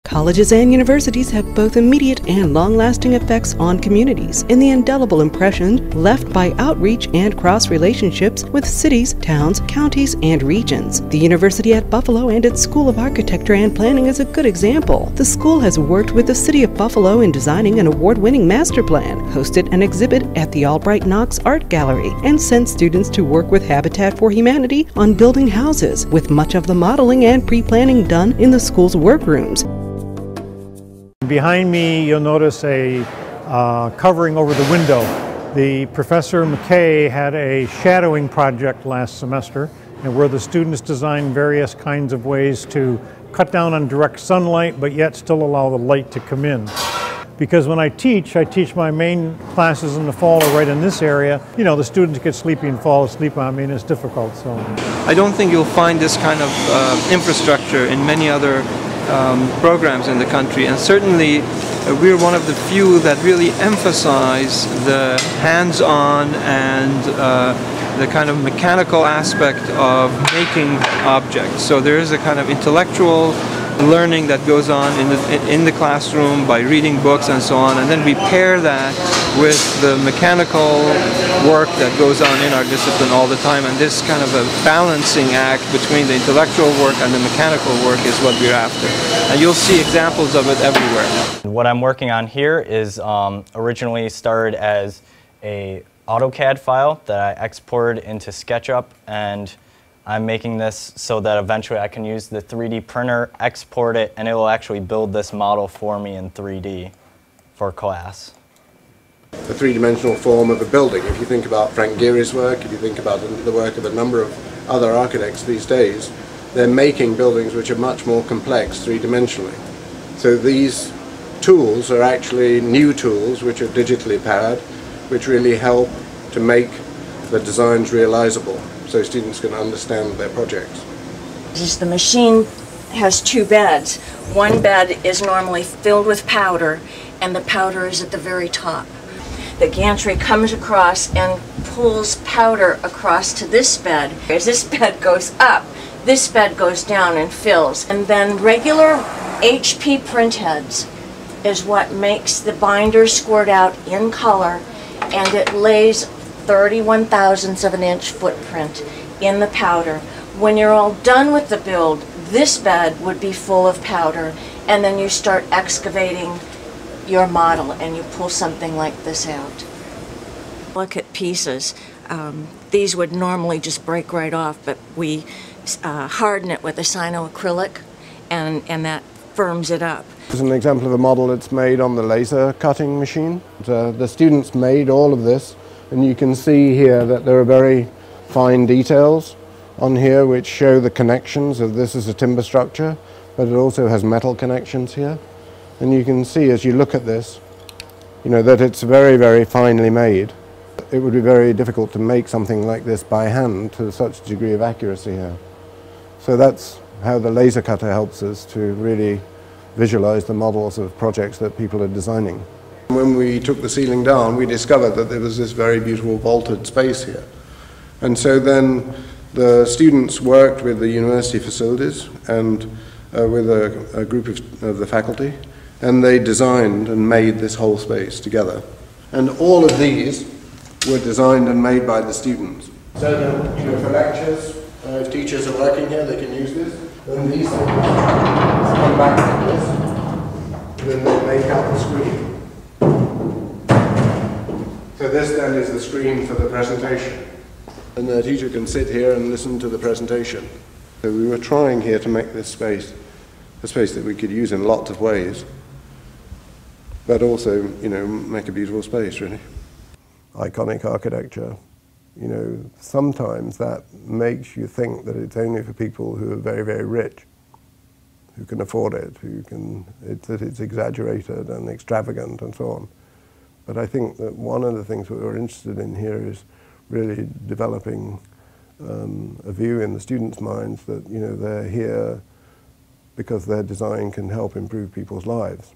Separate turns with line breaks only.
Colleges and universities have both immediate and long-lasting effects on communities in the indelible impression left by outreach and cross-relationships with cities, towns, counties, and regions. The University at Buffalo and its School of Architecture and Planning is a good example. The school has worked with the City of Buffalo in designing an award-winning master plan, hosted an exhibit at the Albright Knox Art Gallery, and sent students to work with Habitat for Humanity on building houses, with much of the modeling and pre-planning done in the school's workrooms.
Behind me, you'll notice a covering over the window. The Professor McKay had a shadowing project last semester, and where the students designed various kinds of ways to cut down on direct sunlight, but yet still allow the light to come in. Because when I teach my main classes in the fall are right in this area. You know, the students get sleepy and fall asleep on me, and it's difficult. So
I don't think you'll find this kind of infrastructure in many other programs in the country, and certainly we're one of the few that really emphasize the hands-on and the kind of mechanical aspect of making objects. So there is a kind of intellectual learning that goes on in the classroom by reading books and so on, and then we pair that with the mechanical work that goes on in our discipline all the time, and this kind of a balancing act between the intellectual work and the mechanical work is what we're after. And you'll see examples of it everywhere.
What I'm working on here is originally started as a AutoCAD file that I exported into SketchUp, and I'm making this so that eventually I can use the 3D printer, export it, and it will actually build this model for me in 3D for class.
The three-dimensional form of a building. If you think about Frank Gehry's work, if you think about the work of a number of other architects these days, they're making buildings which are much more complex three-dimensionally. So these tools are actually new tools which are digitally powered, which really help to make the designs realizable, so students can understand their projects.
The machine has two beds. One bed is normally filled with powder, and the powder is at the very top. The gantry comes across and pulls powder across to this bed. As this bed goes up, this bed goes down and fills. And then regular HP print heads is what makes the binder squirt out in color, and it lays 31 thousandths of an inch footprint in the powder. When you're all done with the build, this bed would be full of powder, and then you start excavating your model and you pull something like this out. Look at pieces. These would normally just break right off, but we harden it with a cyanoacrylic, and that firms it up.
This is an example of a model that's made on the laser cutting machine. The students made all of this, and you can see here that there are very fine details on here which show the connections of this as a timber structure, but it also has metal connections here. And you can see as you look at this, you know, that it's very, very finely made. It would be very difficult to make something like this by hand to such a degree of accuracy here. So that's how the laser cutter helps us to really visualize the models of projects that people are designing. When we took the ceiling down, we discovered that there was this very beautiful vaulted space here. And so then the students worked with the university facilities and with a group of the faculty, and they designed and made this whole space together. And all of these were designed and made by the students. So that, you know, for lectures, if teachers are working here, they can use this. Then these things come back like this, then they make out the screen. So this then is the screen for the presentation. And the teacher can sit here and listen to the presentation. So we were trying here to make this space a space that we could use in lots of ways, but also, you know, make a beautiful space, really. Iconic architecture, you know, sometimes that makes you think that it's only for people who are very, very rich, who can afford it, that it's exaggerated and extravagant and so on. But I think that one of the things that we're interested in here is really developing a view in the students' minds that, you know, they're here because their design can help improve people's lives.